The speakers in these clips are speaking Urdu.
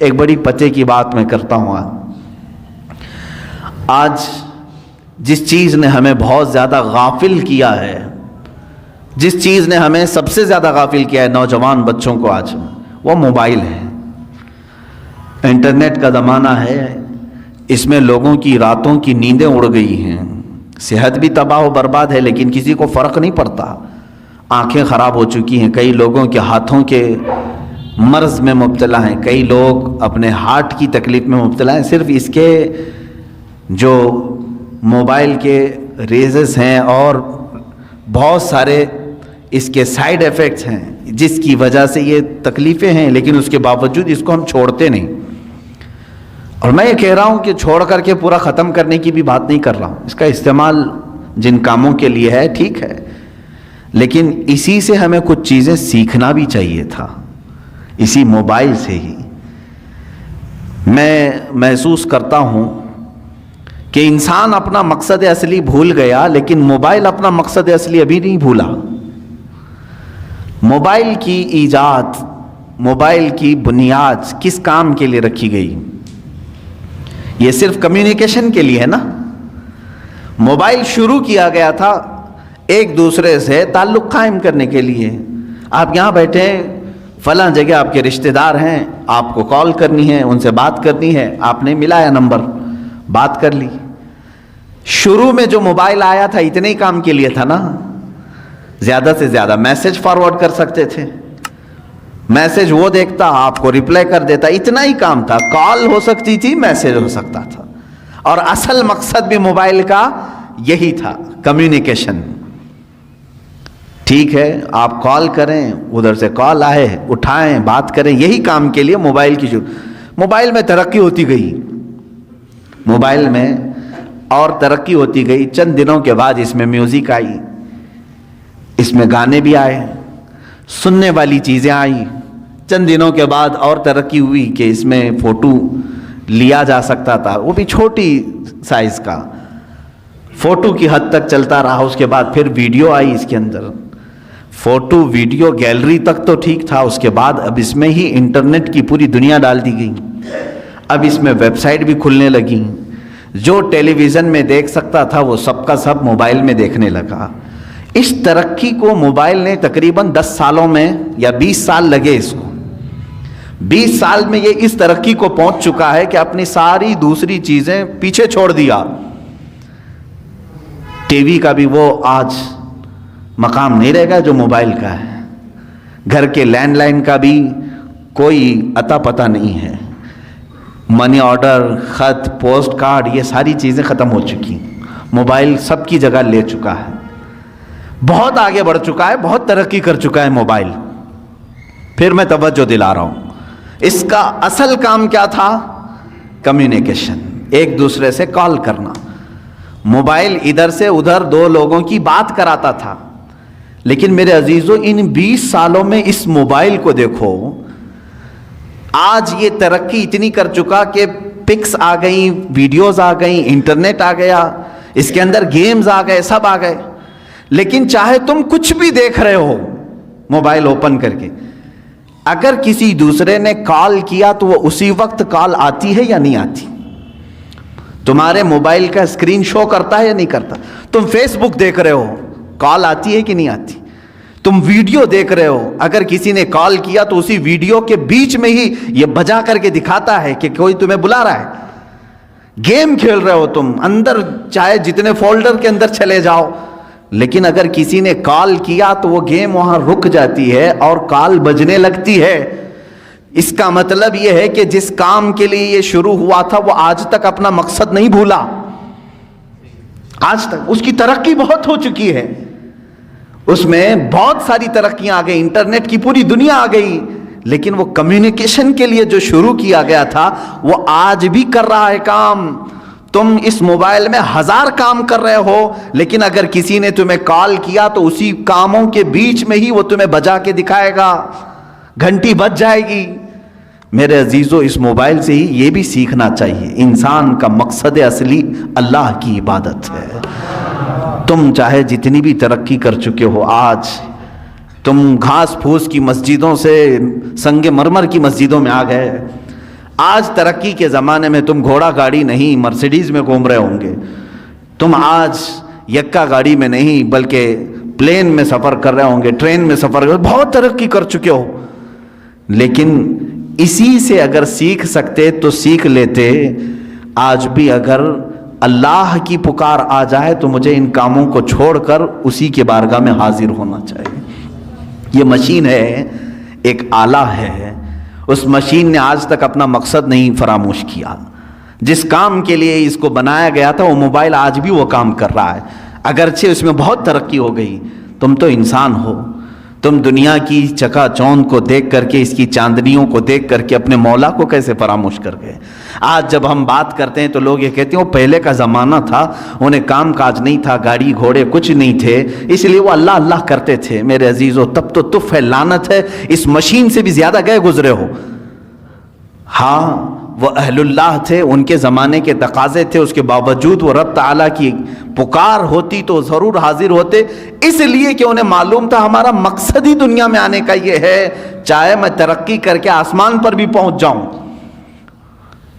ایک بڑی پتے کی بات میں کرتا ہوں. آج جس چیز نے ہمیں بہت زیادہ غافل کیا ہے، جس چیز نے ہمیں سب سے زیادہ غافل کیا ہے نوجوان بچوں کو آج، وہ موبائل ہے. انٹرنیٹ کا زمانہ ہے، اس میں لوگوں کی راتوں کی نیندیں اڑ گئی ہیں، صحت بھی تباہ و برباد ہے، لیکن کسی کو فرق نہیں پڑتا. آنکھیں خراب ہو چکی ہیں، کئی لوگوں کے ہاتھوں کے مرض میں مبتلا ہیں، کئی لوگ اپنے ہارٹ کی تکلیف میں مبتلا ہیں، صرف اس کے جو موبائل کے ریزز ہیں اور بہت سارے اس کے سائیڈ ایفیکٹس ہیں جس کی وجہ سے یہ تکلیفیں ہیں، لیکن اس کے باوجود اس کو ہم چھوڑتے نہیں. اور میں یہ کہہ رہا ہوں کہ چھوڑ کر کے پورا ختم کرنے کی بھی بات نہیں کر رہا ہوں. اس کا استعمال جن کاموں کے لیے ہے ٹھیک ہے، لیکن اسی سے ہمیں کچھ چیزیں سیکھنا بھی چاہیے تھا. اسی موبائل سے ہی میں محسوس کرتا ہوں کہ انسان اپنا مقصد اصلی بھول گیا، لیکن موبائل اپنا مقصد اصلی ابھی نہیں بھولا. موبائل کی ایجاد، موبائل کی بنیاد کس کام کے لیے رکھی گئی؟ یہ صرف کمیونیکیشن کے لیے ہے نا. موبائل شروع کیا گیا تھا ایک دوسرے سے تعلق قائم کرنے کے لیے. آپ یہاں بیٹھے ہیں، فلاں جگہ آپ کے رشتہ دار ہیں، آپ کو کال کرنی ہے، ان سے بات کرنی ہے، آپ نے ملایا نمبر، بات کر لی. شروع میں جو موبائل آیا تھا اتنے ہی کام کے لیے تھا نا. زیادہ سے زیادہ میسج فارورڈ کر سکتے تھے، میسج وہ دیکھتا، آپ کو ریپلائی کر دیتا، اتنا ہی کام تھا. کال ہو سکتی تھی، میسج ہو سکتا تھا، اور اصل مقصد بھی موبائل کا یہی تھا، کمیونیکیشن. ٹھیک ہے، آپ کال کریں، ادھر سے کال آئے اٹھائیں، بات کریں، یہی کام کے لیے موبائل کی شروع. موبائل میں ترقی ہوتی گئی، موبائل میں اور ترقی ہوتی گئی. چند دنوں کے بعد اس میں میوزک آئی، اس میں گانے بھی آئے، سننے والی چیزیں آئی. چند دنوں کے بعد اور ترقی ہوئی کہ اس میں فوٹو لیا جا سکتا تھا، وہ بھی چھوٹی سائز کا، فوٹو کی حد تک چلتا رہا. اس کے بعد پھر ویڈیو آئی اس کے اندر، فوٹو ویڈیو گیلری تک تو ٹھیک تھا. اس کے بعد اب اس میں ہی انٹرنیٹ کی پوری دنیا ڈال دی گئی. اب اس میں ویب سائٹ بھی کھلنے لگی. جو ٹیلی ویژن میں دیکھ سکتا تھا وہ سب کا سب موبائل میں دیکھنے لگا. اس ترقی کو موبائل نے تقریباً 10 سالوں میں یا 20 سال لگے اس کو. 20 سال میں یہ اس ترقی کو پہنچ چکا ہے کہ اپنی ساری دوسری چیزیں پیچھے چھوڑ دیا. ٹی وی کا بھی وہ آج مقام نہیں رہے گا جو موبائل کا ہے. گھر کے لینڈ لائن کا بھی کوئی اتا پتہ نہیں ہے. منی آرڈر، خط، پوسٹ کارڈ، یہ ساری چیزیں ختم ہو چکی. موبائل سب کی جگہ لے چکا ہے، بہت آگے بڑھ چکا ہے، بہت ترقی کر چکا ہے موبائل. پھر میں توجہ دلا رہا ہوں، اس کا اصل کام کیا تھا؟ کمیونیکیشن، ایک دوسرے سے کال کرنا. موبائل ادھر سے ادھر دو لوگوں کی بات کراتا تھا. لیکن میرے عزیزو، ان 20 سالوں میں اس موبائل کو دیکھو، آج یہ ترقی اتنی کر چکا کہ پکس آ گئیں، ویڈیوز آ گئیں، انٹرنیٹ آ گیا، اس کے اندر گیمز آ گئے، سب آ گئے. لیکن چاہے تم کچھ بھی دیکھ رہے ہو موبائل اوپن کر کے، اگر کسی دوسرے نے کال کیا تو وہ اسی وقت کال آتی ہے یا نہیں آتی؟ تمہارے موبائل کا اسکرین شو کرتا ہے یا نہیں کرتا؟ تم فیس بک دیکھ رہے ہو، کال آتی ہے کہ نہیں آتی؟ تم ویڈیو دیکھ رہے ہو، اگر کسی نے کال کیا تو اسی ویڈیو کے بیچ میں ہی یہ بجا کر کے دکھاتا ہے کہ کوئی تمہیں بلا رہا ہے. گیم کھیل رہے ہو تم اندر، چاہے جتنے فولڈر کے اندر چلے جاؤ، لیکن اگر کسی نے کال کیا تو وہ گیم وہاں رک جاتی ہے اور کال بجنے لگتی ہے. اس کا مطلب یہ ہے کہ جس کام کے لیے یہ شروع ہوا تھا وہ آج تک اپنا مقصد نہیں بھولا. آج تک اس کی ترقی بہت ہو چکی ہے، اس میں بہت ساری ترقیاں آ گئی، انٹرنیٹ کی پوری دنیا آ گئی. لیکن وہ کمیونیکیشن کے لیے جو شروع کیا گیا تھا وہ آج بھی کر رہا ہے کام. تم اس موبائل میں 1000 کام کر رہے ہو، لیکن اگر کسی نے تمہیں کال کیا تو اسی کاموں کے بیچ میں ہی وہ تمہیں بجا کے دکھائے گا، گھنٹی بج جائے گی. میرے عزیزو، اس موبائل سے ہی یہ بھی سیکھنا چاہیے، انسان کا مقصد اصلی اللہ کی عبادت ہے. تم چاہے جتنی بھی ترقی کر چکے ہو، آج تم گھاس پھوس کی مسجدوں سے سنگ مرمر کی مسجدوں میں آ گئے. آج ترقی کے زمانے میں تم گھوڑا گاڑی نہیں مرسیڈیز میں گھوم رہے ہوں گے، تم آج یکا گاڑی میں نہیں بلکہ پلین میں سفر کر رہے ہوں گے، ٹرین میں سفر کر، بہت ترقی کر چکے ہو. لیکن اسی سے اگر سیکھ سکتے تو سیکھ لیتے. آج بھی اگر اللہ کی پکار آ جائے تو مجھے ان کاموں کو چھوڑ کر اسی کے بارگاہ میں حاضر ہونا چاہیے. یہ مشین ہے، ایک آلہ ہے، اس مشین نے آج تک اپنا مقصد نہیں فراموش کیا. جس کام کے لیے اس کو بنایا گیا تھا وہ موبائل آج بھی وہ کام کر رہا ہے، اگرچہ اس میں بہت ترقی ہو گئی. تم تو انسان ہو، تم دنیا کی چکا چوند کو دیکھ کر کے، اس کی چاندنیوں کو دیکھ کر کے اپنے مولا کو کیسے فراموش کر گئے. آج جب ہم بات کرتے ہیں تو لوگ یہ کہتے ہیں وہ پہلے کا زمانہ تھا، انہیں کام کاج نہیں تھا، گاڑی گھوڑے کچھ نہیں تھے، اس لیے وہ اللہ اللہ کرتے تھے. میرے عزیزو، تب تو تف ہے، لعنت ہے، اس مشین سے بھی زیادہ گئے گزرے ہو. ہاں وہ اہل اللہ تھے، ان کے زمانے کے تقاضے تھے، اس کے باوجود وہ رب تعالیٰ کی پکار ہوتی تو ضرور حاضر ہوتے، اس لیے کہ انہیں معلوم تھا ہمارا مقصد ہی دنیا میں آنے کا یہ ہے. چاہے میں ترقی کر کے آسمان پر بھی پہنچ جاؤں،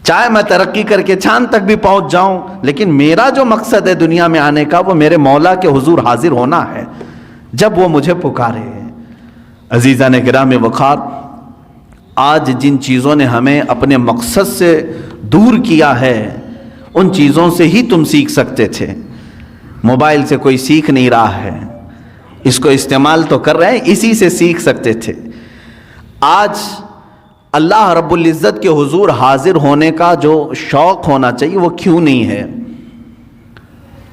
چاہے میں ترقی کر کے چاند تک بھی پہنچ جاؤں، لیکن میرا جو مقصد ہے دنیا میں آنے کا وہ میرے مولا کے حضور حاضر ہونا ہے جب وہ مجھے پکارے. عزیزان کرام وقار، آج جن چیزوں نے ہمیں اپنے مقصد سے دور کیا ہے ان چیزوں سے ہی تم سیکھ سکتے تھے. موبائل سے کوئی سیکھ نہیں رہا ہے، اس کو استعمال تو کر رہے ہیں، اسی سے سیکھ سکتے تھے. آج اللہ رب العزت کے حضور حاضر ہونے کا جو شوق ہونا چاہیے وہ کیوں نہیں ہے؟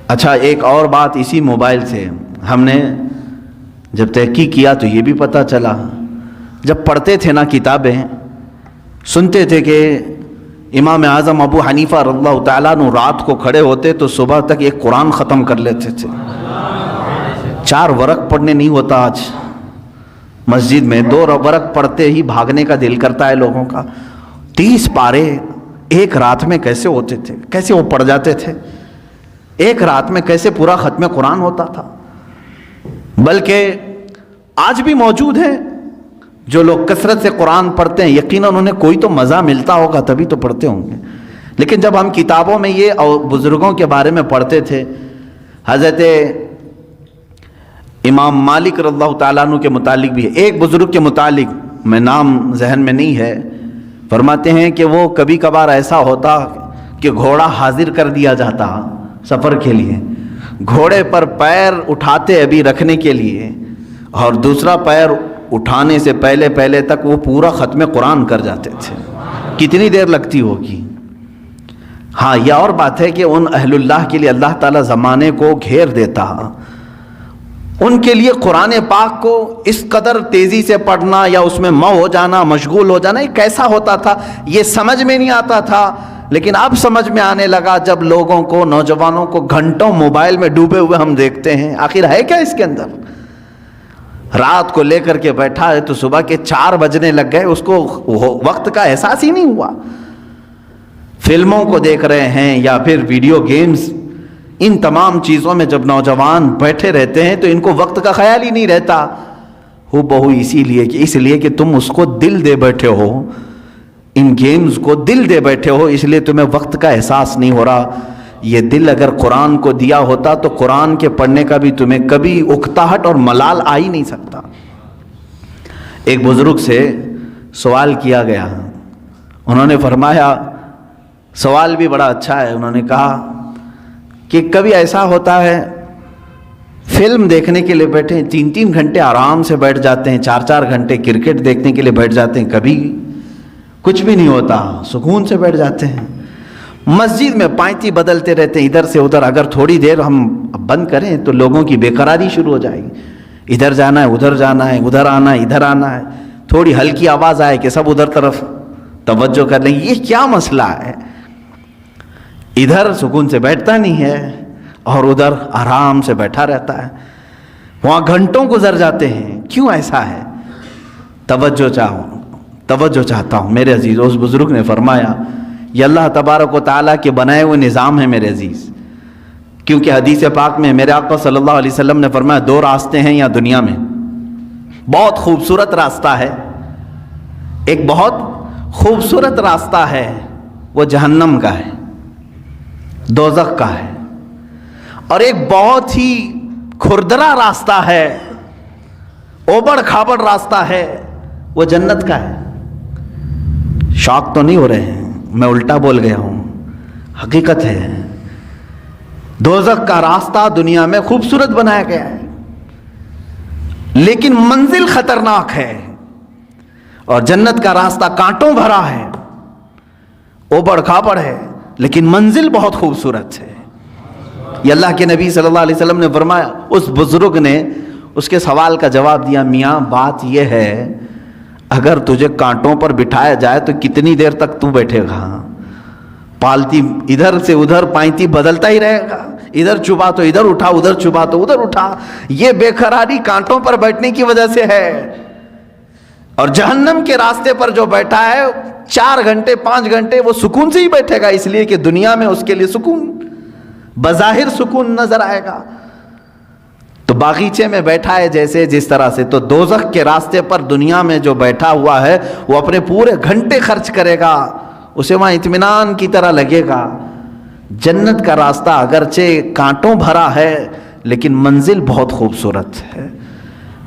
اچھا، ایک اور بات اسی موبائل سے ہم نے جب تحقیق کیا تو یہ بھی پتہ چلا، جب پڑھتے تھے نا کتابیں، سنتے تھے کہ امام اعظم ابو حنیفہ رضی اللہ تعالیٰ عنہ رات کو کھڑے ہوتے تو صبح تک ایک قرآن ختم کر لیتے تھے. 4 ورق پڑھنے نہیں ہوتا آج مسجد میں، 2 ورق پڑھتے ہی بھاگنے کا دل کرتا ہے لوگوں کا. 30 پارے ایک رات میں کیسے ہوتے تھے، کیسے وہ پڑھ جاتے تھے، ایک رات میں کیسے پورا ختم قرآن ہوتا تھا. بلکہ آج بھی موجود ہیں جو لوگ کثرت سے قرآن پڑھتے ہیں، یقیناً انہیں کوئی تو مزہ ملتا ہوگا تبھی تو پڑھتے ہوں گے. لیکن جب ہم کتابوں میں یہ اور بزرگوں کے بارے میں پڑھتے تھے، حضرت امام مالک رضی اللہ تعالیٰ عنہ کے متعلق بھی ہے، ایک بزرگ کے متعلق میں نام ذہن میں نہیں ہے، فرماتے ہیں کہ وہ کبھی کبھار ایسا ہوتا کہ گھوڑا حاضر کر دیا جاتا سفر کے لیے، گھوڑے پر پیر اٹھاتے ابھی رکھنے کے لیے، اور دوسرا پیر اٹھانے سے پہلے تک وہ پورا ختم قرآن کر جاتے تھے. کتنی دیر لگتی ہوگی؟ ہاں، یہ اور بات ہے کہ ان اہل اللہ کے لیے اللہ تعالیٰ زمانے کو گھیر دیتا، ان کے لیے قرآن پاک کو اس قدر تیزی سے پڑھنا یا اس میں ہو جانا، مشغول ہو جانا، یہ کیسا ہوتا تھا یہ سمجھ میں نہیں آتا تھا. لیکن اب سمجھ میں آنے لگا جب لوگوں کو، نوجوانوں کو گھنٹوں موبائل میں ڈوبے ہوئے ہم دیکھتے ہیں. آخر ہے کیا اس کے اندر؟ رات کو لے کر کے بیٹھا ہے تو صبح کے 4 بجنے لگ گئے، اس کو وقت کا احساس ہی نہیں ہوا. فلموں کو دیکھ رہے ہیں یا پھر ویڈیو گیمز، ان تمام چیزوں میں جب نوجوان بیٹھے رہتے ہیں تو ان کو وقت کا خیال ہی نہیں رہتا. ہو بہو اس لیے کہ تم اس کو دل دے بیٹھے ہو، ان گیمز کو دل دے بیٹھے ہو، اس لیے تمہیں وقت کا احساس نہیں ہو رہا. یہ دل اگر قرآن کو دیا ہوتا تو قرآن کے پڑھنے کا بھی تمہیں کبھی اکتاہٹ اور ملال آ ہی نہیں سکتا. ایک بزرگ سے سوال کیا گیا، انہوں نے فرمایا، سوال بھی بڑا اچھا ہے، انہوں نے کہا کہ کبھی ایسا ہوتا ہے فلم دیکھنے کے لیے بیٹھے ہیں، 3 گھنٹے آرام سے بیٹھ جاتے ہیں، 4 گھنٹے کرکٹ دیکھنے کے لیے بیٹھ جاتے ہیں، کبھی کچھ بھی نہیں ہوتا، سکون سے بیٹھ جاتے ہیں. مسجد میں پائتی بدلتے رہتے ہیں ادھر سے ادھر. اگر تھوڑی دیر ہم بند کریں تو لوگوں کی بے قراری شروع ہو جائے گی، ادھر جانا ہے، ادھر جانا ہے، ادھر آنا ہے، ادھر آنا ہے. تھوڑی ہلکی آواز آئے کہ سب ادھر طرف توجہ کر لیں. یہ کیا مسئلہ ہے؟ ادھر سکون سے بیٹھتا نہیں ہے اور ادھر آرام سے بیٹھا رہتا ہے، وہاں گھنٹوں گزر جاتے ہیں. کیوں ایسا ہے؟ توجہ چاہتا ہوں میرے عزیز. اس بزرگ نے فرمایا یہ اللہ تبارک و تعالیٰ کے بنائے ہوئے نظام ہے میرے عزیز. کیونکہ حدیث پاک میں میرے آقا صلی اللہ علیہ وسلم نے فرمایا 2 راستے ہیں یہاں دنیا میں. بہت خوبصورت راستہ ہے، ایک بہت خوبصورت راستہ ہے وہ جہنم کا ہے، دوزخ کا ہے، اور ایک بہت ہی کھردرا راستہ ہے، اوبڑ کھابڑ راستہ ہے وہ جنت کا ہے۔ شوق تو نہیں ہو رہے ہیں، میں الٹا بول گیا ہوں، حقیقت ہے۔ دوزخ کا راستہ دنیا میں خوبصورت بنایا گیا ہے، لیکن منزل خطرناک ہے، اور جنت کا راستہ کانٹوں بھرا ہے، اوبڑ کھابڑ ہے، لیکن منزل بہت خوبصورت ہے۔ یہ اللہ کے نبی صلی اللہ علیہ وسلم نے فرمایا، اس بزرگ نے اس کے سوال کا جواب دیا، میاں بات یہ ہے اگر تجھے کانٹوں پر بٹھایا جائے تو کتنی دیر تک تو بیٹھے گا؟ پالتی ادھر سے ادھر پائنتی بدلتا ہی رہے گا، ادھر چبا تو ادھر اٹھا، ادھر چبا تو ادھر اٹھا۔ یہ بے قراری کانٹوں پر بیٹھنے کی وجہ سے ہے۔ اور جہنم کے راستے پر جو بیٹھا ہے 4 گھنٹے 5 گھنٹے وہ سکون سے ہی بیٹھے گا، اس لیے کہ دنیا میں اس کے لیے سکون، بظاہر سکون نظر آئے گا، تو باغیچے میں بیٹھا ہے جیسے جس طرح سے، تو دوزخ کے راستے پر دنیا میں جو بیٹھا ہوا ہے وہ اپنے پورے گھنٹے خرچ کرے گا، اسے وہاں اطمینان کی طرح لگے گا۔ جنت کا راستہ اگرچہ کانٹوں بھرا ہے لیکن منزل بہت خوبصورت ہے۔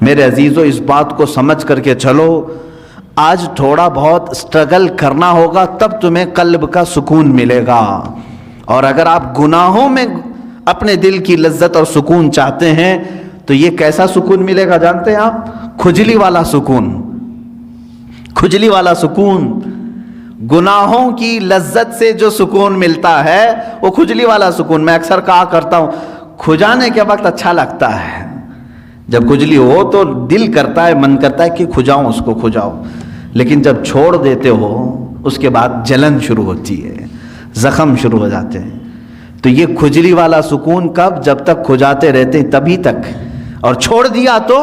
میرے عزیزو، اس بات کو سمجھ کر کے چلو، آج تھوڑا بہت سٹرگل کرنا ہوگا تب تمہیں قلب کا سکون ملے گا۔ اور اگر آپ گناہوں میں اپنے دل کی لذت اور سکون چاہتے ہیں تو یہ کیسا سکون ملے گا جانتے ہیں آپ؟ کھجلی والا سکون، کھجلی والا سکون۔ گناہوں کی لذت سے جو سکون ملتا ہے وہ کھجلی والا سکون۔ میں اکثر کہا کرتا ہوں، کھجانے کے وقت اچھا لگتا ہے، جب کھجلی ہو تو دل کرتا ہے، من کرتا ہے کہ کھجاؤں، اس کو کھجاؤ، لیکن جب چھوڑ دیتے ہو اس کے بعد جلن شروع ہوتی ہے، زخم شروع ہو جاتے ہیں۔ تو یہ کھجلی والا سکون کب؟ جب تک کھجاتے رہتے ہیں تبھی تک، اور چھوڑ دیا تو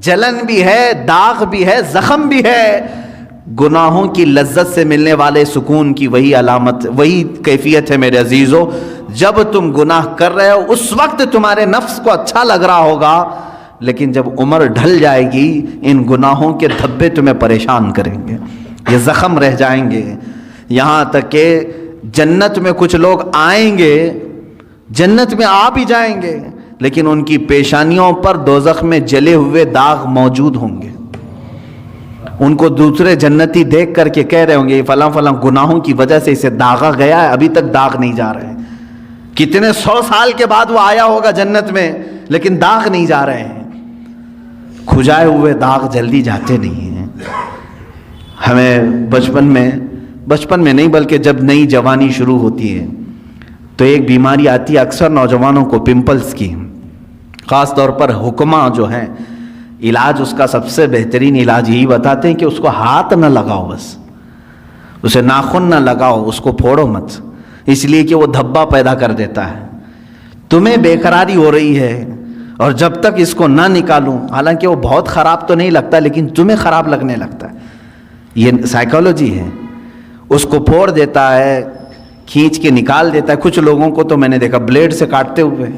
جلن بھی ہے، داغ بھی ہے، زخم بھی ہے۔ گناہوں کی لذت سے ملنے والے سکون کی وہی علامت، وہی کیفیت ہے میرے عزیزو۔ جب تم گناہ کر رہے ہو اس وقت تمہارے نفس کو اچھا لگ رہا ہوگا، لیکن جب عمر ڈھل جائے گی ان گناہوں کے دھبے تمہیں پریشان کریں گے، یہ زخم رہ جائیں گے۔ یہاں تک کہ جنت میں کچھ لوگ آئیں گے، جنت میں آ بھی جائیں گے، لیکن ان کی پیشانیوں پر دوزخ میں جلے ہوئے داغ موجود ہوں گے۔ ان کو دوسرے جنتی دیکھ کر کے کہہ رہے ہوں گے فلاں فلاں گناہوں کی وجہ سے اسے داغا گیا ہے، ابھی تک داغ نہیں جا رہے ہیں۔ کتنے 100 سال کے بعد وہ آیا ہوگا جنت میں، لیکن داغ نہیں جا رہے ہیں۔ کھجائے ہوئے داغ جلدی جاتے نہیں ہیں۔ ہمیں بچپن میں نہیں بلکہ جب نئی جوانی شروع ہوتی ہے تو ایک بیماری آتی ہے اکثر نوجوانوں کو، پمپلز کی، خاص طور پر حکماں جو ہیں، علاج اس کا سب سے بہترین علاج یہی بتاتے ہیں کہ اس کو ہاتھ نہ لگاؤ، بس اسے ناخن نہ لگاؤ، اس کو پھوڑو مت، اس لیے کہ وہ دھبا پیدا کر دیتا ہے۔ تمہیں بے قراری ہو رہی ہے اور جب تک اس کو نہ نکالوں، حالانکہ وہ بہت خراب تو نہیں لگتا لیکن تمہیں خراب لگنے لگتا ہے، یہ سائیکالوجی ہے۔ اس کو پھوڑ دیتا ہے، کھینچ کے نکال دیتا ہے۔ کچھ لوگوں کو تو میں نے دیکھا بلیڈ سے کاٹتے ہوئے،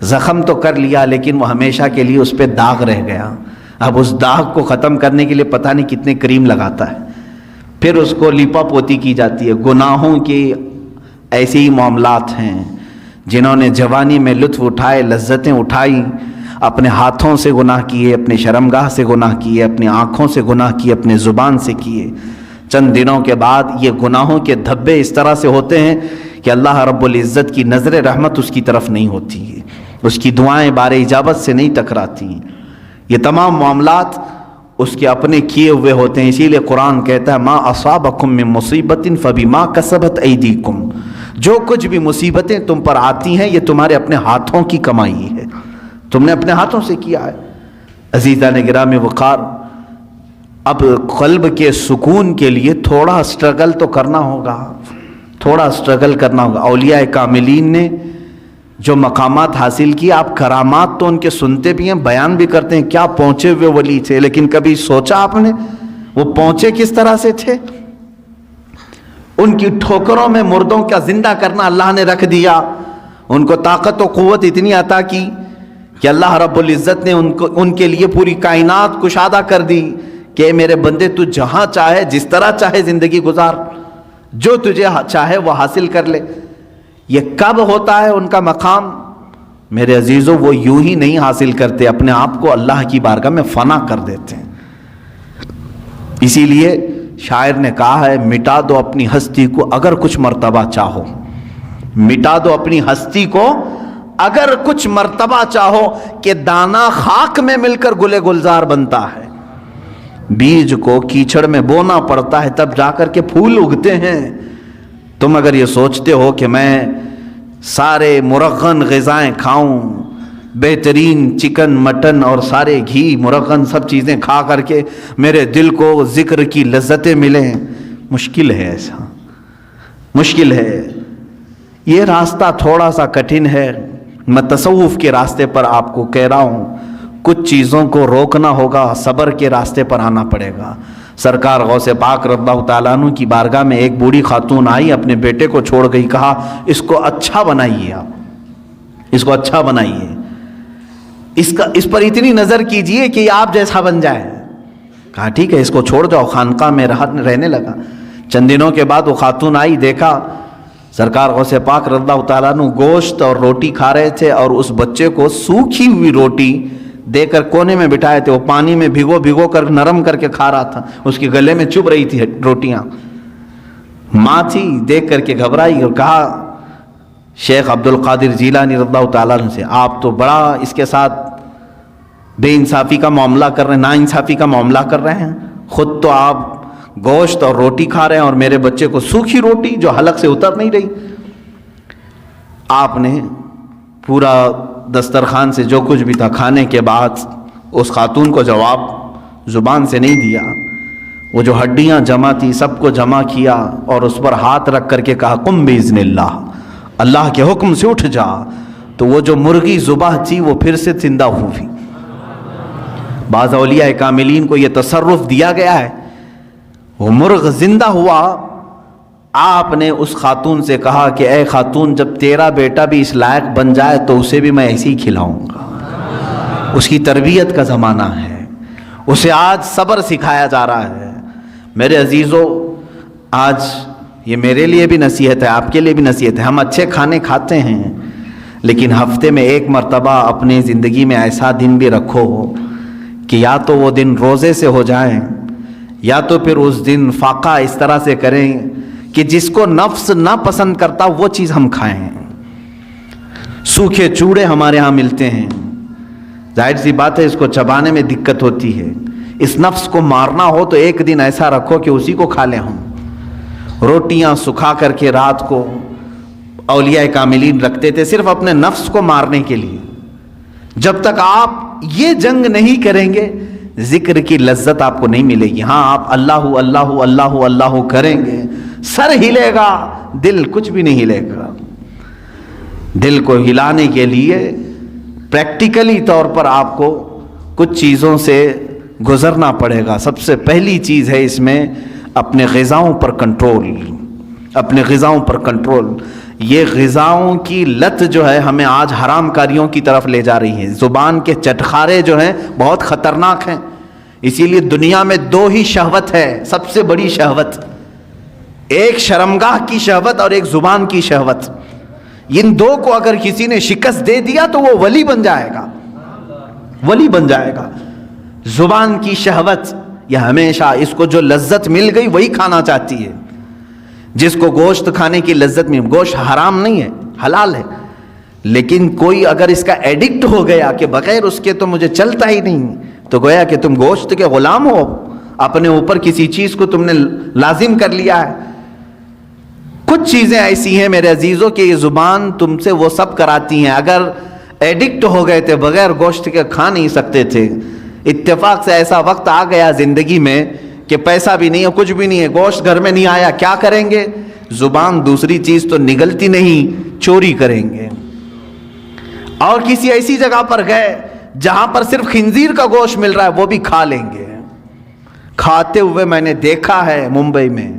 زخم تو کر لیا لیکن وہ ہمیشہ کے لیے اس پہ داغ رہ گیا۔ اب اس داغ کو ختم کرنے کے لیے پتہ نہیں کتنے کریم لگاتا ہے، پھر اس کو لیپا پوتی کی جاتی ہے۔ گناہوں کے ایسے ہی معاملات ہیں، جنہوں نے جوانی میں لطف اٹھائے، لذتیں اٹھائی، اپنے ہاتھوں سے گناہ کیے، اپنے شرمگاہ سے گناہ کیے، اپنی آنکھوں سے گناہ کیے، اپنے زبان سے کیے، چند دنوں کے بعد یہ گناہوں کے دھبے اس طرح سے ہوتے ہیں کہ اللہ رب العزت کی نظر رحمت اس کی طرف نہیں ہوتی ہے، اس کی دعائیں بار اجابت سے نہیں ٹکراتی ہیں۔ یہ تمام معاملات اس کے اپنے کیے ہوئے ہوتے ہیں، اسی لیے قرآن کہتا ہے ما اصابکم من مصیبت فبما کسبت ایدیکم، جو کچھ بھی مصیبتیں تم پر آتی ہیں یہ تمہارے اپنے ہاتھوں کی کمائی ہے، تم نے اپنے ہاتھوں سے کیا ہے۔ عزیزان گرامی وقار، اب قلب کے سکون کے لیے تھوڑا سٹرگل تو کرنا ہوگا، تھوڑا سٹرگل کرنا ہوگا۔ اولیاء کاملین نے جو مقامات حاصل کی، آپ کرامات تو ان کے سنتے بھی ہیں، بیان بھی کرتے ہیں، کیا پہنچے ہوئے ولی تھے، لیکن کبھی سوچا آپ نے وہ پہنچے کس طرح سے تھے؟ ان کی ٹھوکروں میں مردوں کا زندہ کرنا اللہ نے رکھ دیا، ان کو طاقت و قوت اتنی عطا کی کہ اللہ رب العزت نے ان کے لیے پوری کائنات کشادہ کر دی کہ میرے بندے تو جہاں چاہے جس طرح چاہے زندگی گزار، جو تجھے چاہے وہ حاصل کر لے۔ یہ کب ہوتا ہے ان کا مقام؟ میرے عزیزوں وہ یوں ہی نہیں حاصل کرتے، اپنے آپ کو اللہ کی بارگاہ میں فنا کر دیتے ہیں۔ اسی لیے شاعر نے کہا ہے مٹا دو اپنی ہستی کو اگر کچھ مرتبہ چاہو، مٹا دو اپنی ہستی کو اگر کچھ مرتبہ چاہو، کہ دانا خاک میں مل کر گلے گلزار بنتا ہے۔ بیج کو کیچڑ میں بونا پڑتا ہے تب جا کر کے پھول اگتے ہیں۔ تم اگر یہ سوچتے ہو کہ میں سارے مرغن غذائیں کھاؤں، بہترین چکن مٹن اور سارے گھی مرغن سب چیزیں کھا کر کے میرے دل کو ذکر کی لذتیں ملیں، مشکل ہے، ایسا مشکل ہے۔ یہ راستہ تھوڑا سا کٹھن ہے۔ میں تصوف کے راستے پر آپ کو کہہ رہا ہوں، کچھ چیزوں کو روکنا ہوگا، صبر کے راستے پر آنا پڑے گا۔ سرکار غوث پاک رضی اللہ تعالیٰ عنہ کی بارگاہ میں ایک بوڑھی خاتون آئی، اپنے بیٹے کو چھوڑ گئی، کہا اس کو اچھا بنائیے، آپ اس کو اچھا بنائیے، اس پر اتنی نظر کیجئے کہ یہ آپ جیسا بن جائے۔ کہا ٹھیک ہے، اس کو چھوڑ جاؤ۔ خانقاہ میں رہنے لگا۔ چند دنوں کے بعد وہ خاتون آئی، دیکھا سرکار غوث پاک رضی اللہ تعالیٰ عنہ گوشت اور روٹی کھا رہے تھے، اور اس بچے کو سوکھی ہوئی روٹی دے کر کونے میں بٹھائے تھے، وہ پانی میں بھگو کر نرم کر کے کھا رہا تھا، اس کے گلے میں چبھ رہی تھی روٹیاں۔ ماں تھی، دیکھ کر کے گھبرائی اور کہا شیخ عبد القادر جیلانی رضی اللہ تعالیٰ عنہ سے، آپ تو بڑا اس کے ساتھ بے انصافی کا معاملہ کر رہے ہیں، نا انصافی کا معاملہ کر رہے ہیں، خود تو آپ گوشت اور روٹی کھا رہے ہیں اور میرے بچے کو سوکھی روٹی جو حلق سے اتر نہیں رہی۔ آپ نے پورا دسترخوان سے جو کچھ بھی تھا کھانے کے بعد اس خاتون کو جواب زبان سے نہیں دیا، وہ جو ہڈیاں جمع تھی سب کو جمع کیا اور اس پر ہاتھ رکھ کر کے کہا قم باذن اللہ، اللہ کے حکم سے اٹھ جا۔ تو وہ جو مرغی ذبح تھی وہ پھر سے زندہ ہوئی۔ بعض اولیاء کاملین کو یہ تصرف دیا گیا ہے، وہ مرغ زندہ ہوا۔ آپ نے اس خاتون سے کہا کہ اے خاتون، جب تیرا بیٹا بھی اس لائق بن جائے تو اسے بھی میں ایسے ہی کھلاؤں گا۔ اس کی تربیت کا زمانہ ہے، اسے آج صبر سکھایا جا رہا ہے۔ میرے عزیزو، آج یہ میرے لیے بھی نصیحت ہے، آپ کے لیے بھی نصیحت ہے۔ ہم اچھے کھانے کھاتے ہیں، لیکن ہفتے میں ایک مرتبہ اپنی زندگی میں ایسا دن بھی رکھو کہ یا تو وہ دن روزے سے ہو جائیں، یا تو پھر اس دن فاقہ اس طرح سے کریں کہ جس کو نفس نہ پسند کرتا وہ چیز ہم کھائیں۔ سوکھے چوڑے ہمارے ہاں ملتے ہیں، ظاہر سی بات ہے اس کو چبانے میں دقت ہوتی ہے۔ اس نفس کو مارنا ہو تو ایک دن ایسا رکھو کہ اسی کو کھا لیں ہم۔ روٹیاں سکھا کر کے رات کو اولیاء کاملین رکھتے تھے صرف اپنے نفس کو مارنے کے لیے۔ جب تک آپ یہ جنگ نہیں کریں گے ذکر کی لذت آپ کو نہیں ملے گی۔ ہاں آپ اللہ اللہ اللہ اللہ کریں گے، سر ہلے گا، دل کچھ بھی نہیں ہلے گا۔ دل کو ہلانے کے لیے پریکٹیکلی طور پر آپ کو کچھ چیزوں سے گزرنا پڑے گا۔ سب سے پہلی چیز ہے اس میں اپنے غذاؤں پر کنٹرول، اپنے غذاؤں پر کنٹرول۔ یہ غذاؤں کی لت جو ہے ہمیں آج حرام کاریوں کی طرف لے جا رہی ہے۔ زبان کے چٹخارے جو ہیں بہت خطرناک ہیں۔ اسی لیے دنیا میں دو ہی شہوت ہے، سب سے بڑی شہوت، ایک شرمگاہ کی شہوت اور ایک زبان کی شہوت۔ ان دو کو اگر کسی نے شکست دے دیا تو وہ ولی بن جائے گا، ولی بن جائے گا۔ زبان کی شہوت یہ ہمیشہ اس کو جو لذت مل گئی وہی کھانا چاہتی ہے۔ جس کو گوشت کھانے کی لذت میں، گوشت حرام نہیں ہے، حلال ہے، لیکن کوئی اگر اس کا ایڈکٹ ہو گیا کہ بغیر اس کے تو مجھے چلتا ہی نہیں، تو گویا کہ تم گوشت کے غلام ہو، اپنے اوپر کسی چیز کو تم نے لازم کر لیا ہے۔ کچھ چیزیں ایسی ہیں میرے عزیزوں کہ یہ زبان تم سے وہ سب کراتی ہیں۔ اگر ایڈکٹ ہو گئے تھے، بغیر گوشت کے کھا نہیں سکتے تھے، اتفاق سے ایسا وقت آ گیا زندگی میں کہ پیسہ بھی نہیں ہے، کچھ بھی نہیں ہے، گوشت گھر میں نہیں آیا، کیا کریں گے؟ زبان دوسری چیز تو نگلتی نہیں، چوری کریں گے۔ اور کسی ایسی جگہ پر گئے جہاں پر صرف خنزیر کا گوشت مل رہا ہے وہ بھی کھا لیں گے۔ کھاتے ہوئے میں نے دیکھا ہے ممبئی میں،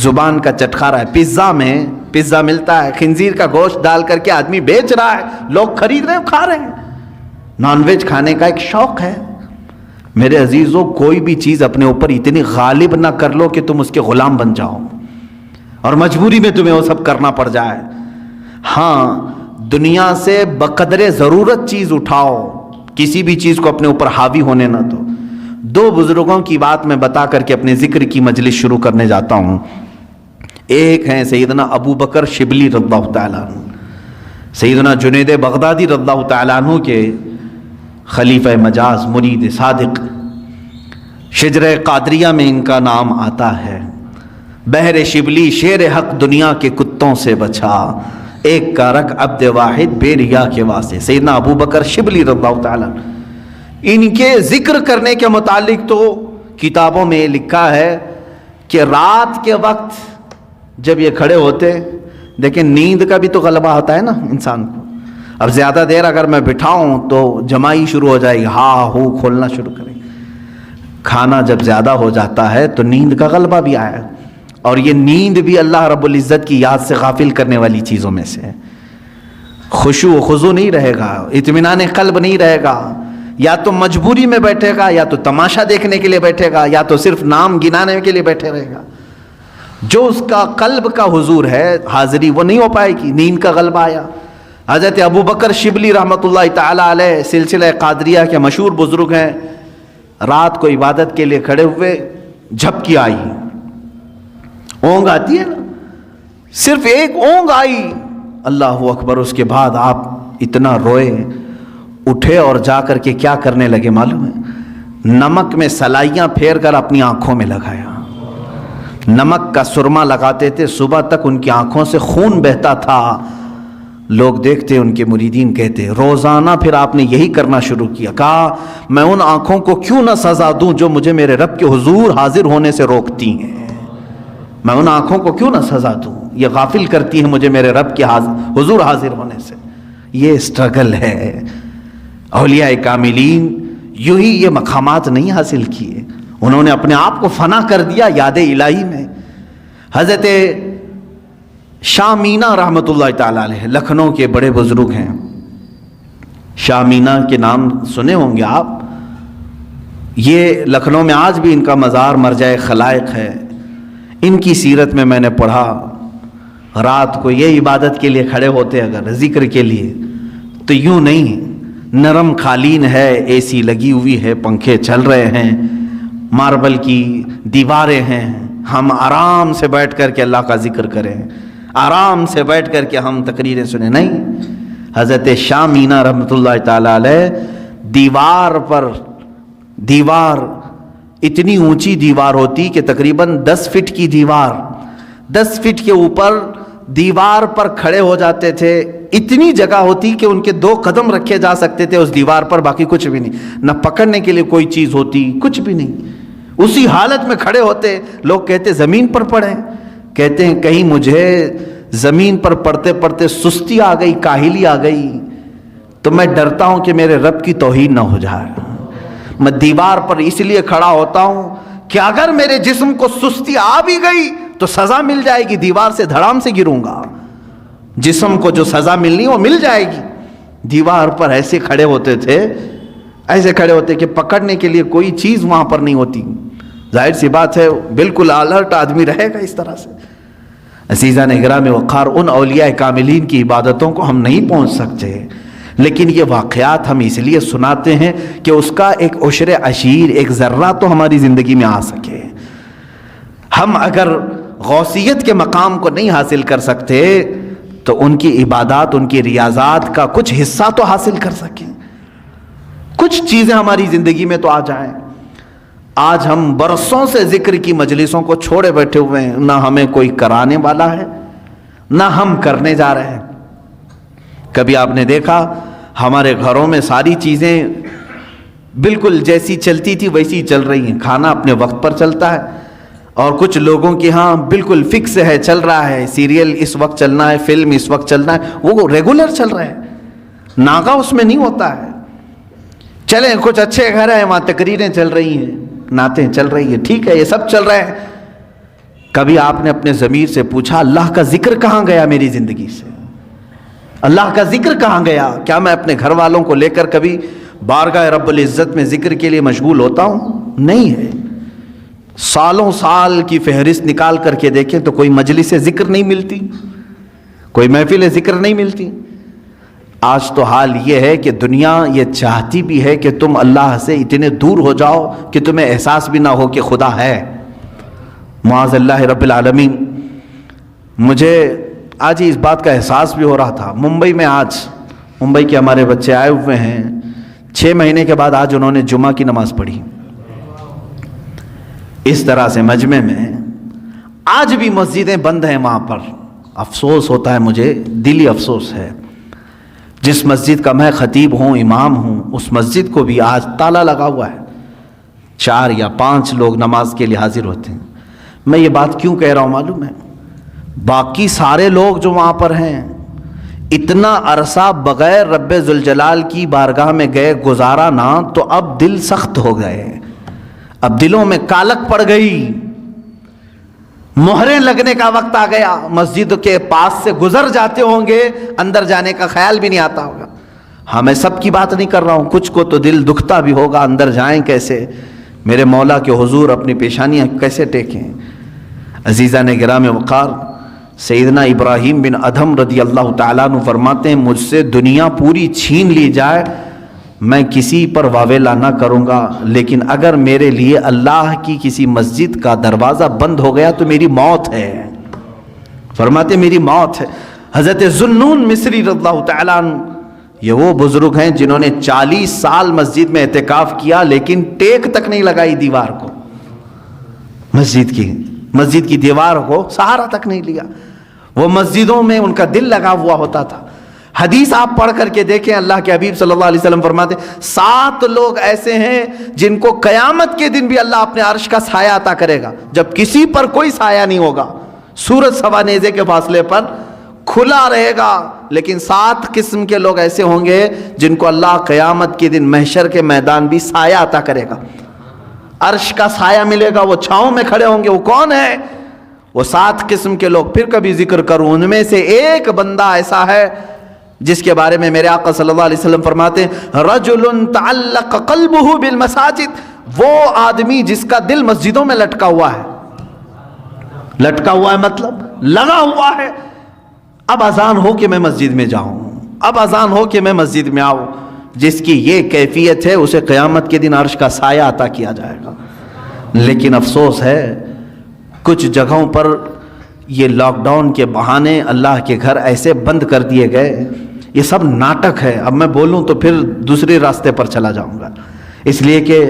زبان کا چٹخارا ہے۔ پیزا میں پیزا ملتا ہے، خنزیر کا گوشت ڈال کر کے آدمی بیچ رہا ہے، لوگ خرید رہے ہیں، کھا رہے ہیں۔ نان ویج کھانے کا ایک شوق ہے، میرے عزیزوں کوئی بھی چیز اپنے اوپر اتنی غالب نہ کر لو کہ تم اس کے غلام بن جاؤ اور مجبوری میں تمہیں وہ سب کرنا پڑ جائے. ہاں دنیا سے بقدر ضرورت چیز اٹھاؤ, کسی بھی چیز کو اپنے اوپر حاوی ہونے نہ دو. دو بزرگوں کی بات میں بتا کر کے اپنے ذکر کی مجلس شروع کرنے جاتا ہوں. ایک ہیں سیدنا ابو بکر شبلی رضی اللہ تعالیٰ عنہ, سیدنا جنید بغدادی رضی اللہ تعالیٰ عنہ کے خلیفہ مجاز مرید صادق. شجرہ قادریہ میں ان کا نام آتا ہے. بحر شبلی شیر حق دنیا کے کتوں سے بچا, ایک کا رکھ عبد واحد بے ریا کے واسطے. سیدنا ابو بکر شبلی رضی اللہ تعالیٰ عنہ, ان کے ذکر کرنے کے متعلق تو کتابوں میں لکھا ہے کہ رات کے وقت جب یہ کھڑے ہوتے, دیکھیں نیند کا بھی تو غلبہ ہوتا ہے نا انسان کو. اب زیادہ دیر اگر میں بٹھاؤں تو جمائی شروع ہو جائے گی, ہاں ہو کھولنا شروع کریں. کھانا جب زیادہ ہو جاتا ہے تو نیند کا غلبہ بھی آیا, اور یہ نیند بھی اللہ رب العزت کی یاد سے غافل کرنے والی چیزوں میں سے ہے. خشوع و خضوع نہیں رہے گا, اطمینان قلب نہیں رہے گا. یا تو مجبوری میں بیٹھے گا, یا تو تماشا دیکھنے کے لیے بیٹھے گا, یا تو صرف نام گنانے کے لیے بیٹھے رہے گا. جو اس کا قلب کا حضور ہے, حاضری, وہ نہیں ہو پائے گی. نیند کا غلبہ آیا. حضرت ابو بکر شبلی رحمۃ اللہ تعالیٰ علیہ سلسلہ قادریہ کے مشہور بزرگ ہیں. رات کو عبادت کے لیے کھڑے ہوئے, جھپکی آئی, اونگ آتی ہے نا, صرف ایک اونگ آئی, اللہ اکبر. اس کے بعد آپ اتنا روئے, اٹھے اور جا کر کے کیا کرنے لگے معلوم ہے؟ نمک میں سلائیاں پھیر کر اپنی آنکھوں میں لگایا. نمک کا سرما لگاتے تھے, صبح تک ان کی آنکھوں سے خون بہتا تھا. لوگ دیکھتے, ان کے مریدین کہتے, روزانہ پھر آپ نے یہی کرنا شروع کیا. کہا میں ان آنکھوں کو کیوں نہ سزا دوں جو مجھے میرے رب کے حضور حاضر ہونے سے روکتی ہیں. میں ان آنکھوں کو کیوں نہ سزا دوں, یہ غافل کرتی ہیں مجھے میرے رب کے حضور حاضر ہونے سے. یہ اسٹرگل ہے. اولیاء کاملین یوں ہی یہ مقامات نہیں حاصل کیے, انہوں نے اپنے آپ کو فنا کر دیا یاد الہی میں. حضرت شاہ مینا رحمۃ اللہ تعالیٰ علیہ لکھنؤ کے بڑے بزرگ ہیں. شاہ مینا کے نام سنے ہوں گے آپ. یہ لکھنؤ میں آج بھی ان کا مزار مرجع خلائق ہے. ان کی سیرت میں نے پڑھا, رات کو یہ عبادت کے لیے کھڑے ہوتے اگر ذکر کے لیے تو یوں نہیں, نرم قالین ہے, اے سی لگی ہوئی ہے, پنکھے چل رہے ہیں, ماربل کی دیواریں ہیں, ہم آرام سے بیٹھ کر کے اللہ کا ذکر کریں, آرام سے بیٹھ کر کے ہم تقریریں سنیں. نہیں, حضرت شاہ مینا رحمۃ اللہ تعالیٰ علیہ دیوار اتنی اونچی دیوار ہوتی کہ تقریباً 10 فٹ کی دیوار, 10 فٹ کے اوپر دیوار پر کھڑے ہو جاتے تھے. اتنی جگہ ہوتی کہ ان کے 2 قدم رکھے جا سکتے تھے اس دیوار پر, باقی کچھ بھی نہیں, نہ پکڑنے کے لیے کوئی چیز ہوتی, کچھ بھی نہیں. اسی حالت میں کھڑے ہوتے. لوگ کہتے زمین پر پڑھیں, کہتے ہیں کہیں مجھے زمین پر پڑھتے پڑھتے سستی آ گئی, کاہلی آ گئی, تو میں ڈرتا ہوں کہ میرے رب کی توہین نہ ہو جائے. میں دیوار پر اس لیے کھڑا ہوتا ہوں کہ اگر میرے جسم کو سستی آ بھی گئی تو سزا مل جائے گی, دیوار سے دھڑام سے گروں گا. جسم کو جو سزا ملنی وہ مل جائے گی. دیوار پر ایسے کھڑے ہوتے تھے, ایسے کھڑے ہوتے کہ پکڑنے کے لیے کوئی چیز وہاں پر نہیں ہوتی. ظاہر سی بات ہے بالکل الرٹ آدمی رہے گا اس طرح سے. عزیزان اکرام وقار, ان اولیاء کاملین کی عبادتوں کو ہم نہیں پہنچ سکتے, لیکن یہ واقعات ہم اس لیے سناتے ہیں کہ اس کا ایک عشر عشیر, ایک ذرہ تو ہماری زندگی میں آ سکے. ہم اگر غوثیت کے مقام کو نہیں حاصل کر سکتے تو ان کی عبادات, ان کی ریاضات کا کچھ حصہ تو حاصل کر سکیں, کچھ چیزیں ہماری زندگی میں تو آ جائیں. آج ہم برسوں سے ذکر کی مجلسوں کو چھوڑے بیٹھے ہوئے ہیں, نہ ہمیں کوئی کرانے والا ہے نہ ہم کرنے جا رہے ہیں. کبھی آپ نے دیکھا ہمارے گھروں میں ساری چیزیں بالکل جیسی چلتی تھی ویسی چل رہی ہیں, کھانا اپنے وقت پر چلتا ہے, اور کچھ لوگوں کے ہاں بالکل فکس ہے, چل رہا ہے, سیریل اس وقت چلنا ہے, فلم اس وقت چلنا ہے, وہ ریگولر چل رہے ہیں, ناغا اس میں نہیں ہوتا ہے. چلیں کچھ اچھے گھر ہیں وہاں تقریریں چل رہی ہیں, نعتیں چل رہی ہیں, ٹھیک ہے, یہ سب چل رہے ہیں. کبھی آپ نے اپنے ضمیر سے پوچھا اللہ کا ذکر کہاں گیا میری زندگی سے؟ اللہ کا ذکر کہاں گیا؟ کیا میں اپنے گھر والوں کو لے کر کبھی بارگاہ رب العزت میں ذکر کے لیے مشغول ہوتا ہوں؟ نہیں ہے۔ سالوں سال کی فہرست نکال کر کے دیکھیں تو کوئی مجلس ذکر نہیں ملتی، کوئی محفل ذکر نہیں ملتی۔ آج تو حال یہ ہے کہ دنیا یہ چاہتی بھی ہے کہ تم اللہ سے اتنے دور ہو جاؤ کہ تمہیں احساس بھی نہ ہو کہ خدا ہے۔ معاذ اللہ رب العالمین۔ مجھے آج ہی اس بات کا احساس بھی ہو رہا تھا۔ ممبئی کے ہمارے بچے آئے ہوئے ہیں، 6 مہینے کے بعد آج انہوں نے جمعہ کی نماز پڑھی۔ اس طرح سے مجمع میں آج بھی مسجدیں بند ہیں وہاں پر۔ افسوس ہوتا ہے مجھے، دلی افسوس ہے۔ جس مسجد کا میں خطیب ہوں، امام ہوں، اس مسجد کو بھی آج تالا لگا ہوا ہے، 4 یا 5 لوگ نماز کے لیے حاضر ہوتے ہیں۔ میں یہ بات کیوں کہہ رہا ہوں معلوم ہے؟ باقی سارے لوگ جو وہاں پر ہیں اتنا عرصہ بغیر رب ذوالجلال کی بارگاہ میں گئے گزارا نہ، تو اب دل سخت ہو گئے، اب دلوں میں کالک پڑ گئی، مہریں لگنے کا وقت آ گیا۔ مسجد کے پاس سے گزر جاتے ہوں گے، اندر جانے کا خیال بھی نہیں آتا ہوگا۔ ہاں میں سب کی بات نہیں کر رہا ہوں، کچھ کو تو دل دکھتا بھی ہوگا، اندر جائیں کیسے، میرے مولا کے حضور اپنی پیشانیاں کیسے ٹیکیں۔ عزیزان گرامی وقار، سیدنا ابراہیم بن ادھم رضی اللہ تعالیٰ عنہ فرماتے ہیں مجھ سے دنیا پوری چھین لی جائے میں کسی پر واویلا نہ کروں گا، لیکن اگر میرے لیے اللہ کی کسی مسجد کا دروازہ بند ہو گیا تو میری موت ہے۔ فرماتے میری موت ہے۔ حضرت ذوالنون مصری رضی اللہ تعالیٰ عنہ، یہ وہ بزرگ ہیں جنہوں نے 40 سال مسجد میں اعتکاف کیا لیکن ٹیک تک نہیں لگائی دیوار کو، مسجد کی دیوار کو سہارا تک نہیں لیا۔ وہ مسجدوں میں ان کا دل لگا ہوا ہوتا تھا۔ حدیث آپ پڑھ کر کے دیکھیں، اللہ کے حبیب صلی اللہ علیہ وسلم فرماتے 7 لوگ ایسے ہیں جن کو قیامت کے دن بھی اللہ اپنے عرش کا سایہ عطا کرے گا، جب کسی پر کوئی سایہ نہیں ہوگا، سورج سوا نیزے کے فاصلے پر کھلا رہے گا، لیکن 7 قسم کے لوگ ایسے ہوں گے جن کو اللہ قیامت کے دن محشر کے میدان بھی سایہ عطا کرے گا، عرش کا سایہ ملے گا، وہ چھاؤں میں کھڑے ہوں گے۔ وہ کون ہے؟ وہ 7 قسم کے لوگ پھر کبھی ذکر کروں، ان میں سے ایک بندہ ایسا ہے جس کے بارے میں میرے آقا صلی اللہ علیہ وسلم فرماتے ہیں رجل تعلق قلبہ بالمساجد، وہ آدمی جس کا دل مسجدوں میں لٹکا ہوا ہے۔ لٹکا ہوا ہے مطلب لگا ہوا ہے، اب اذان ہو کہ میں مسجد میں جاؤں، اب اذان ہو کہ میں مسجد میں آؤں۔ جس کی یہ کیفیت ہے اسے قیامت کے دن عرش کا سایہ عطا کیا جائے گا۔ لیکن افسوس ہے کچھ جگہوں پر یہ لاک ڈاؤن کے بہانے اللہ کے گھر ایسے بند کر دیے گئے، یہ سب ناٹک ہے۔ اب میں بولوں تو پھر دوسرے راستے پر چلا جاؤں گا، اس لیے کہ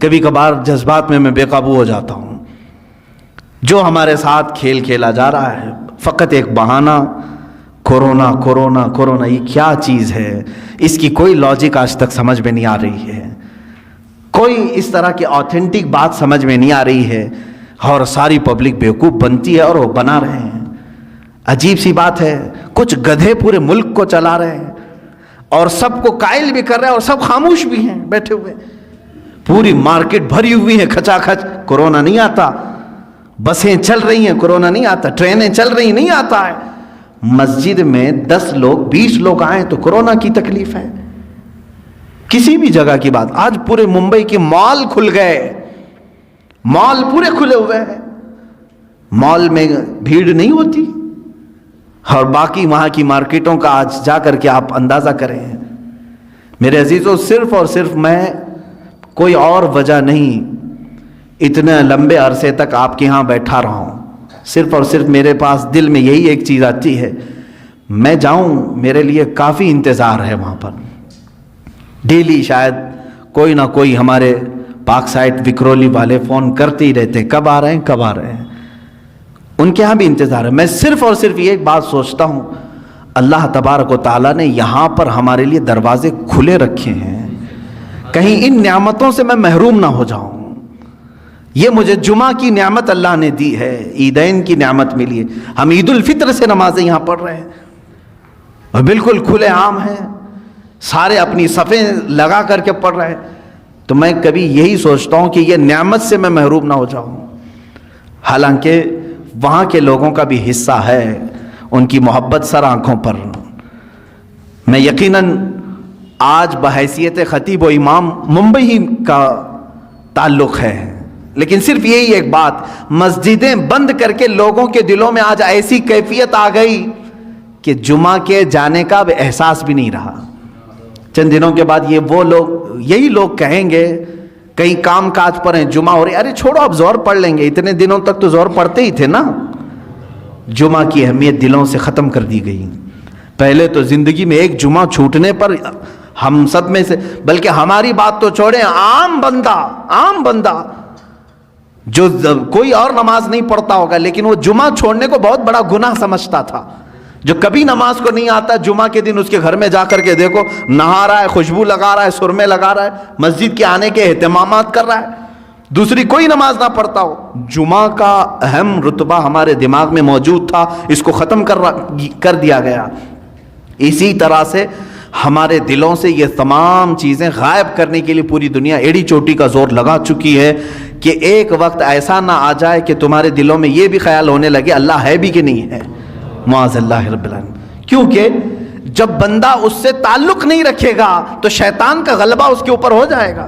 کبھی کبھار جذبات میں بے قابو ہو جاتا ہوں۔ جو ہمارے ساتھ کھیل کھیلا جا رہا ہے فقط ایک بہانہ، کورونا کورونا کورونا، یہ کیا چیز ہے؟ اس کی کوئی لاجک آج تک سمجھ میں نہیں آ رہی ہے، کوئی اس طرح کی آتھینٹک بات سمجھ میں نہیں آ رہی ہے، اور ساری پبلک بیوقوف بنتی ہے اور وہ بنا رہے ہیں۔ عجیب سی بات ہے، کچھ گدھے پورے ملک کو چلا رہے ہیں اور سب کو قائل بھی کر رہے ہیں، اور سب خاموش بھی ہیں بیٹھے ہوئے، پوری مارکیٹ بھری ہوئی ہے کھچا کھچ، کورونا نہیں آتا، بسیں چل رہی ہیں کورونا نہیں آتا، ٹرینیں چل رہی نہیں آتا ہے، مسجد میں 10 لوگ 20 لوگ آئیں تو کورونا کی تکلیف ہے۔ کسی بھی جگہ کی بات، آج پورے ممبئی کے مال کھل گئے، مال پورے کھلے ہوئے ہیں، مال میں بھیڑ نہیں ہوتی، اور باقی وہاں کی مارکیٹوں کا آج جا کر کے آپ اندازہ کریں۔ میرے عزیزوں، صرف اور صرف میں، کوئی اور وجہ نہیں، اتنے لمبے عرصے تک آپ کے ہاں بیٹھا رہا ہوں، صرف اور صرف میرے پاس دل میں یہی ایک چیز آتی ہے، میں جاؤں، میرے لیے کافی انتظار ہے وہاں پر۔ ڈیلی شاید کوئی نہ کوئی ہمارے پاک سائٹ وکرولی والے فون کرتے ہی رہتے ہیں، کب آ رہے ہیں کب آ رہے ہیں، ان کے ہاں بھی انتظار ہے۔ میں صرف اور صرف یہ ایک بات سوچتا ہوں، اللہ تبارک و تعالیٰ نے یہاں پر ہمارے لیے دروازے کھلے رکھے ہیں، کہیں ان نعمتوں سے میں محروم نہ ہو جاؤں۔ یہ مجھے جمعہ کی نعمت اللہ نے دی ہے، عیدین کی نعمت ملی ہے، ہم عید الفطر سے نمازیں یہاں پڑھ رہے ہیں اور بالکل کھلے عام ہیں، سارے اپنی صفیں لگا کر کے پڑھ رہے ہیں، تو میں کبھی یہی سوچتا ہوں کہ یہ نعمت سے میں محروم نہ ہو جاؤں۔ حالانکہ وہاں کے لوگوں کا بھی حصہ ہے، ان کی محبت سر آنکھوں پر۔ میں یقیناً آج بحیثیت خطیب و امام ممبئی ہی کا تعلق ہے، لیکن صرف یہی ایک بات، مسجدیں بند کر کے لوگوں کے دلوں میں آج ایسی کیفیت آ گئی کہ جمعہ کے جانے کا اب احساس بھی نہیں رہا۔ چند دنوں کے بعد یہی لوگ کہیں گے، کئی کام کاج پر ہیں، جمعہ ہو رہی، ارے چھوڑو اب زور پڑھ لیں گے، اتنے دنوں تک تو زور پڑھتے ہی تھے نا۔ جمعہ کی اہمیت دلوں سے ختم کر دی گئی۔ پہلے تو زندگی میں ایک جمعہ چھوٹنے پر ہم سب میں سے، بلکہ ہماری بات تو چھوڑیں، عام بندہ جو کوئی اور نماز نہیں پڑھتا ہوگا لیکن وہ جمعہ چھوڑنے کو بہت بڑا گناہ سمجھتا تھا۔ جو کبھی نماز کو نہیں آتا، جمعہ کے دن اس کے گھر میں جا کر کے دیکھو، نہا رہا ہے، خوشبو لگا رہا ہے، سرمے لگا رہا ہے، مسجد کے آنے کے اہتمامات کر رہا ہے، دوسری کوئی نماز نہ پڑھتا ہو۔ جمعہ کا اہم رتبہ ہمارے دماغ میں موجود تھا، اس کو ختم کر دیا گیا۔ اسی طرح سے ہمارے دلوں سے یہ تمام چیزیں غائب کرنے کے لیے پوری دنیا ایڑی چوٹی کا زور لگا چکی ہے کہ ایک وقت ایسا نہ آ جائے کہ تمہارے دلوں میں یہ بھی خیال ہونے لگے اللہ ہے بھی کہ نہیں ہے، معاذ اللہ رب العالمین۔ کیونکہ جب بندہ اس سے تعلق نہیں رکھے گا تو شیطان کا غلبہ اس کے اوپر ہو جائے گا،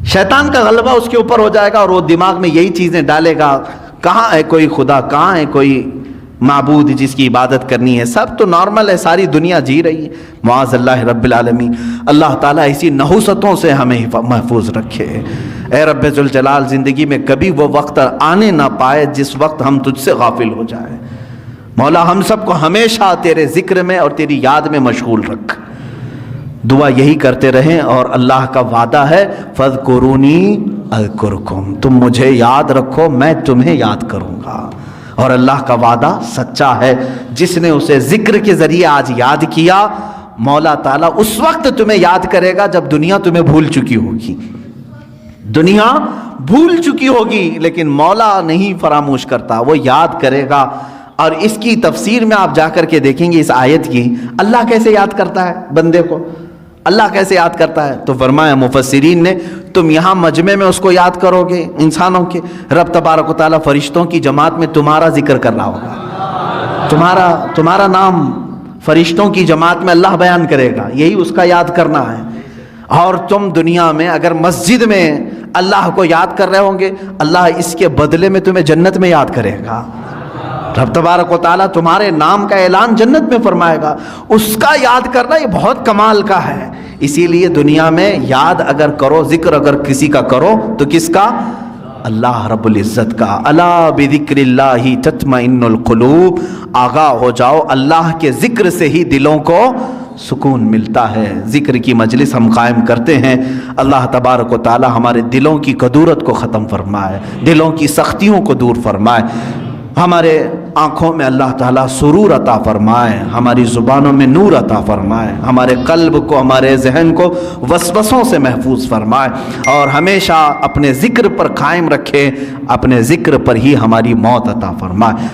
شیطان کا غلبہ اس کے اوپر ہو جائے گا اور وہ دماغ میں یہی چیزیں ڈالے گا، کہاں ہے کوئی خدا، کہاں ہے کوئی معبود جس کی عبادت کرنی ہے، سب تو نارمل ہے، ساری دنیا جی رہی ہے، معاذ اللہ رب العالمین۔ اللہ تعالیٰ اسی نحوستوں سے ہمیں محفوظ رکھے۔ اے رب ذوالجلال، زندگی میں کبھی وہ وقت آنے نہ پائے جس وقت ہم تجھ سے غافل ہو جائیں۔ مولا ہم سب کو ہمیشہ تیرے ذکر میں اور تیری یاد میں مشغول رکھ۔ دعا یہی کرتے رہیں، اور اللہ کا وعدہ ہے فَاذْكُرُونِي أَذْكُرْكُمْ، تم مجھے یاد رکھو میں تمہیں یاد کروں گا۔ اور اللہ کا وعدہ سچا ہے، جس نے اسے ذکر کے ذریعے آج یاد کیا، مولا تعالیٰ اس وقت تمہیں یاد کرے گا جب دنیا تمہیں بھول چکی ہوگی۔ دنیا بھول چکی ہوگی لیکن مولا نہیں فراموش کرتا، وہ یاد کرے گا۔ اور اس کی تفسیر میں آپ جا کر کے دیکھیں گے اس آیت کی، اللہ کیسے یاد کرتا ہے بندے کو، اللہ کیسے یاد کرتا ہے؟ تو فرمایا مفسرین نے، تم یہاں مجمع میں اس کو یاد کرو گے انسانوں کے، رب تبارک و تعالیٰ فرشتوں کی جماعت میں تمہارا ذکر کر رہا ہوگا، تمہارا نام فرشتوں کی جماعت میں اللہ بیان کرے گا، یہی اس کا یاد کرنا ہے۔ اور تم دنیا میں اگر مسجد میں اللہ کو یاد کر رہے ہوں گے، اللہ اس کے بدلے میں تمہیں جنت میں یاد کرے گا۔ رب تبارک و تعالیٰ تمہارے نام کا اعلان جنت میں فرمائے گا، اس کا یاد کرنا یہ بہت کمال کا ہے۔ اسی لیے دنیا میں یاد اگر کرو، ذکر اگر کسی کا کرو تو کس کا؟ اللہ رب العزت کا۔ الا بذکر اللہ تطمئن القلوب، آگاہ ہو جاؤ اللہ کے ذکر سے ہی دلوں کو سکون ملتا ہے۔ ذکر کی مجلس ہم قائم کرتے ہیں، اللہ تبارک و تعالی ہمارے دلوں کی کدورت کو ختم فرمائے، دلوں کی سختیوں کو دور فرمائے، ہمارے آنکھوں میں اللہ تعالیٰ سرور عطا فرمائے، ہماری زبانوں میں نور عطا فرمائے، ہمارے قلب کو، ہمارے ذہن کو وسوسوں سے محفوظ فرمائے، اور ہمیشہ اپنے ذکر پر قائم رکھے، اپنے ذکر پر ہی ہماری موت عطا فرمائے۔